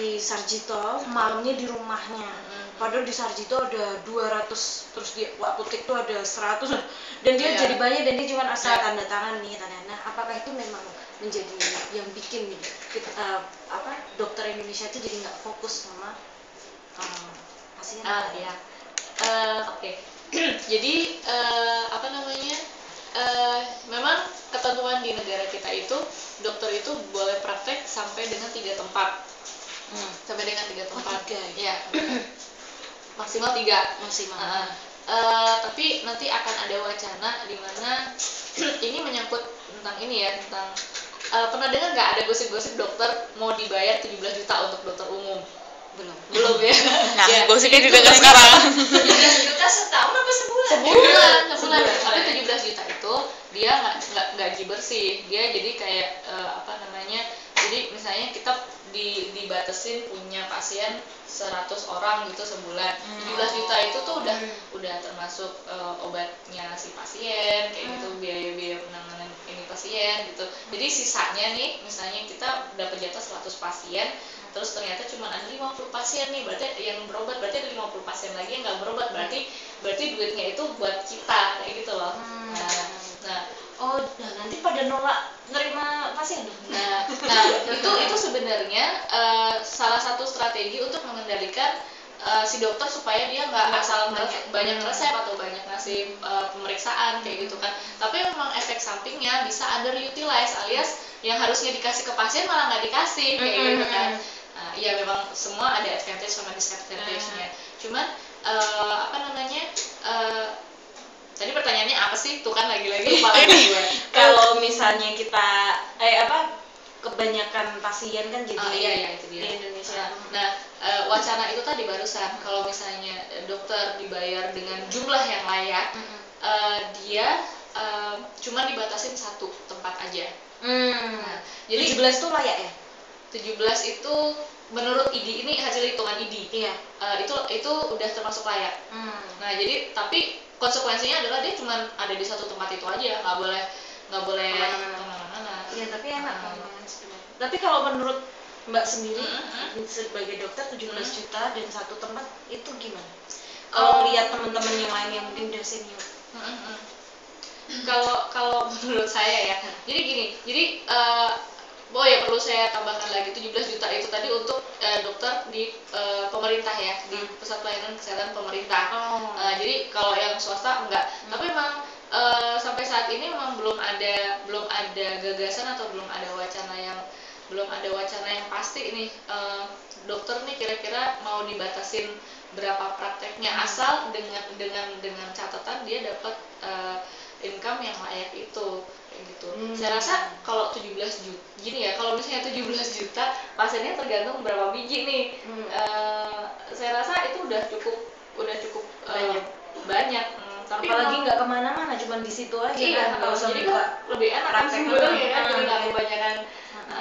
dari Sarjito, malamnya di rumahnya. Padahal di Sarjito ada 200, terus di apotek tuh ada 100, dan dia jadi banyak, dan dia cuma asal tanda tangan nih, nah apakah itu memang menjadi yang bikin kita, dokter Indonesia itu jadi nggak fokus sama pasien? Ya, oke. Jadi apa namanya? Memang ketentuan di negara kita itu dokter itu boleh praktek sampai dengan 3 tempat. Sampai dengan 3 tempat. Ya. Maksimal 3. Maksimal. Tapi nanti akan ada wacana di mana ini menyangkut tentang ini ya, tentang pernah dengar nggak ada gosip-gosip dokter mau dibayar 17 juta untuk dokter umum? Belum ya. Nah, gosipnya didengar sekarang. 17 juta setahun apa sebulan? Sebulan. Tapi 17 juta itu dia nggak gaji bersih. Dia jadi kayak apa namanya? Jadi misalnya kita dibatasin punya pasien 100 orang gitu sebulan. 17 juta itu tuh udah termasuk obatnya si pasien, kayak gitu, biaya-biaya penanganan ini pasien gitu. Jadi sisanya nih, misalnya kita dapat jatah 100 pasien, terus ternyata cuma ada 50 pasien nih, berarti yang berobat, berarti ada 50 pasien lagi yang nggak berobat, berarti duitnya itu buat kita, kayak gitu loh. Nah nanti pada nolak nerima pasien dong. Nah itu sebenarnya salah satu strategi untuk mengendalikan si dokter supaya dia nggak asal banyak resep atau banyak ngasih pemeriksaan kayak gitu kan. Tapi memang efek sampingnya bisa underutilize, alias yang harusnya dikasih ke pasien malah nggak dikasih kayak gitu kan. Ya memang semua ada advantage sama disadvantage-nya. Cuman apa namanya? Tadi pertanyaannya apa sih? Tuh kan lagi-lagi lupa lagi gue. Kalau misalnya kita kebanyakan pasien kan jadi itu dia. Di Indonesia. Nah, wacana itu tadi barusan kalau misalnya dokter dibayar dengan jumlah yang layak, dia cuma dibatasin 1 tempat aja. Nah, jadi 17 itu layak ya? 17 itu menurut IDI, ini hasil hitungan IDI. Iya. Itu udah termasuk layak. Nah, jadi tapi konsekuensinya adalah dia cuma ada di 1 tempat itu aja, nggak boleh kemana-mana. Iya, tapi enak kan. Tapi kalau menurut Mbak sendiri sebagai dokter 17 juta dan 1 tempat itu gimana? Kalau lihat teman-teman yang lain yang mungkin udah senior. Kalau menurut saya ya, jadi gini, perlu saya tambahkan lagi, 17 juta itu tadi untuk dokter di pemerintah ya, di pusat pelayanan kesehatan pemerintah. Jadi kalau yang swasta enggak. Tapi memang sampai saat ini memang belum ada gagasan atau belum ada wacana yang pasti nih, dokter nih kira-kira mau dibatasin berapa prakteknya, asal dengan catatan dia dapat income yang layak itu, kayak gitu. Saya rasa kalau 17 juta gini ya, kalau misalnya 17 juta pasiennya tergantung berapa biji nih. Saya rasa itu udah cukup banyak. Tapi apalagi nggak kemana-mana, cuma di situ aja. Iya, kan jadi kan lebih enak kan sebenarnya kan, jadi nggak kebanyakan.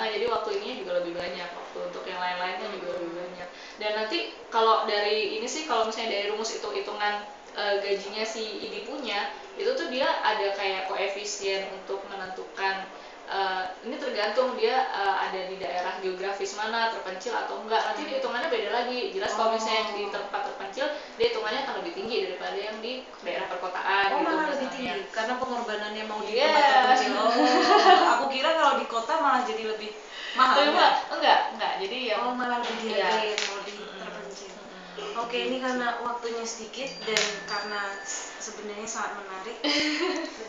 Jadi waktu ininya juga lebih banyak, waktu untuk yang lain-lainnya juga lebih banyak. Dan nanti kalau dari ini sih, kalau misalnya dari rumus hitungan gajinya si IDI punya, itu tuh dia ada kayak koefisien untuk menentukan, ini tergantung dia ada di daerah geografis mana, terpencil atau enggak. Nanti hitungannya beda lagi. Jelas kalau misalnya yang di tempat terpencil, dia hitungannya akan lebih tinggi daripada yang di daerah perkotaan. Malah lebih tinggi karena pengorbanannya mau di tempat terpencil. Aku kira kalau di kota malah jadi lebih mahal. Enggak. Jadi yang malah lebih dihargai mau di terpencil. Oke, ini karena waktunya sedikit dan karena sebenarnya sangat menarik.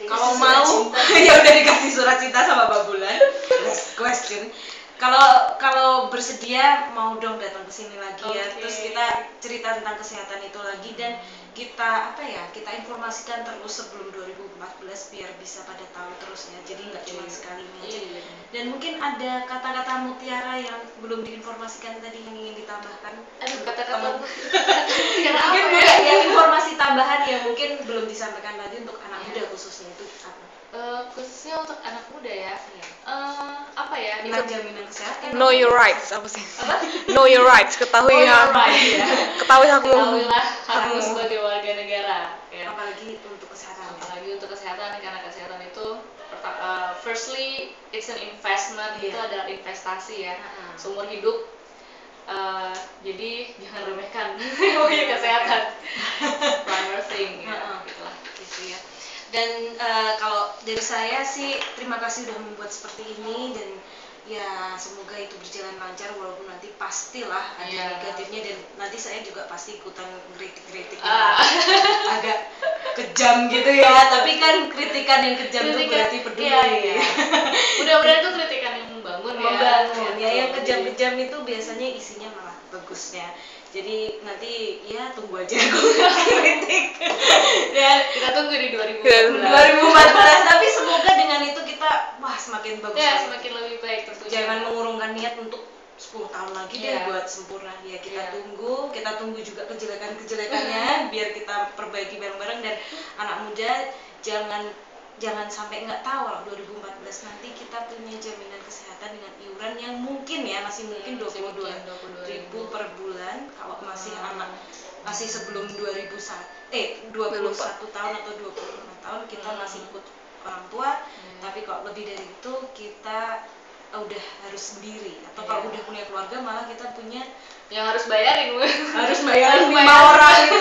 Kalau mau ya udah dikasih surat cinta sama Mbak Bulan. Next question. Kalau bersedia mau dong datang ke sini lagi ya. Terus kita cerita tentang kesehatan itu lagi, dan kita kita informasikan terus sebelum 2014 biar bisa pada tahu terus ya. Jadi nggak cuma sekali ini aja. Dan mungkin ada kata-kata mutiara yang belum diinformasikan tadi yang ingin ditambahkan. Kata-kata mutiara apa ya? Yang informasi tambahan yang mungkin belum disampaikan tadi untuk anak muda khususnya itu apa? Khususnya untuk anak muda ya. Apa ya? Tentang jaminan kesehatan. Know your rights, apa sih? Apa? Know your rights, ketahui hakmu. Ketahuilah hakmu sebagai warga negara. Ya. Apalagi untuk kesehatan. Karena kesehatan itu firstly it's an investment, itu adalah investasi ya. Seumur hidup Jadi jangan remehkan namanya kesehatan. One more thing ya, gitulah. Gitu ya. Dan kalau dari saya sih terima kasih udah membuat seperti ini, dan ya semoga itu berjalan lancar, walaupun nanti pastilah ada negatifnya, dan nanti saya juga pasti ikutan kritik-kritik agak kejam gitu ya, tapi kan kritikan yang kejam itu berarti peduli. Iya. Mudah-mudahan itu kritikan yang membangun ya. Membangun ya, yang kejam-kejam itu biasanya isinya malah bagusnya. Jadi nanti ya tunggu aja aku kritik. Ya, kita tunggu di 2014. Tapi semoga dengan itu kita semakin bagus. Ya, semakin lebih baik tentunya. Jangan mengurungkan niat untuk 10 tahun lagi deh buat sempurna. Ya kita tunggu juga kejelekannya biar kita perbaiki bareng-bareng, dan anak muda jangan sampai nggak tahu kalau 2014 nanti kita punya jaminan kesehatan dengan iuran yang mungkin ya masih mungkin 22.000 per bulan kalau masih sebelum 21 tahun atau 25 tahun kita masih ikut orang tua. Tapi kalau lebih dari itu kita udah harus sendiri, atau kalau udah punya keluarga malah kita punya yang harus bayarin 5 orang itu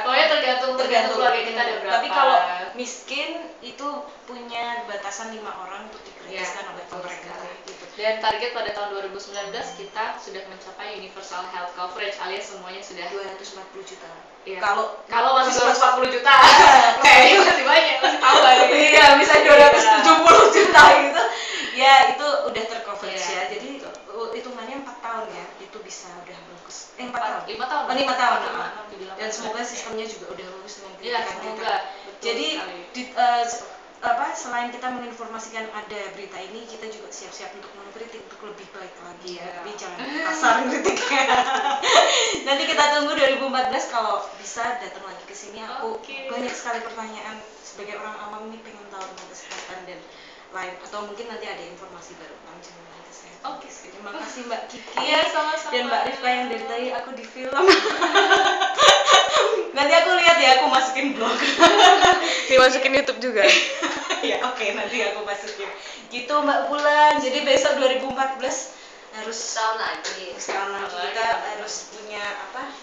pokoknya tergantung keluarga kita ada berapa. Tapi kalau miskin itu punya batasan 5 orang untuk digratiskan oleh pemerintah gitu. Dan target pada tahun 2019 kita sudah mencapai universal health coverage, alias semuanya sudah 240 juta. Iya. Kalau masih 240 juta kayaknya masih banyak, masih tambah nih. Iya, bisa 270 juta gitu. Ya, itu udah tercoverage ya. Jadi hitungannya 4 tahun ya, itu bisa udah bagus. 4 tahun. 5 tahun. 5 tahun. Dan semoga sistemnya juga udah bagus dengan kritikan kita. Jadi selain kita menginformasikan ada berita ini, kita juga siap-siap untuk mengkritik untuk lebih baik lagi ya. Tapi jangan kasar kritiknya. Nanti kita tunggu 2014 kalau bisa datang lagi ke sini. Aku banyak sekali pertanyaan sebagai orang awam ini, pengen tahu tentang kesehatan dan lain, atau mungkin nanti ada informasi baru tentang jaminan kesehatan. Terima kasih Mbak Kiki dan Mbak Rifka yang dari tadi aku di film. Nanti aku lihat ya, aku masukin blog. Dimasukin YouTube juga. Ya nanti aku masukin. Gitu Mbak Bulan. Jadi besok 2014 harus tahun lagi kita harus punya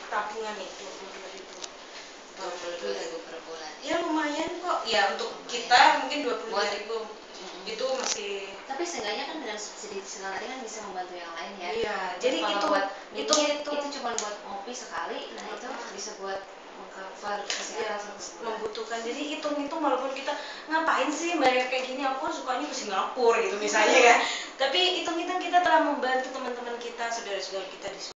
tabungan nih 22.000 per bulan. Ya lumayan kok. Ya untuk kita mungkin 22.000 itu masih. Tapi seenggaknya kan dengan subsidi segala tadi kan bisa membantu yang lain ya. Iya. Jadi itu cuma buat ngopi sekali, nah itu bisa buat mengcover kesehatan membutuhkan. Jadi hitung walaupun kita ngapain sih bayar kayak gini, aku sukanya ke Singapura gitu misalnya kan. Tapi hitung kita telah membantu teman-teman kita, saudara-saudara kita di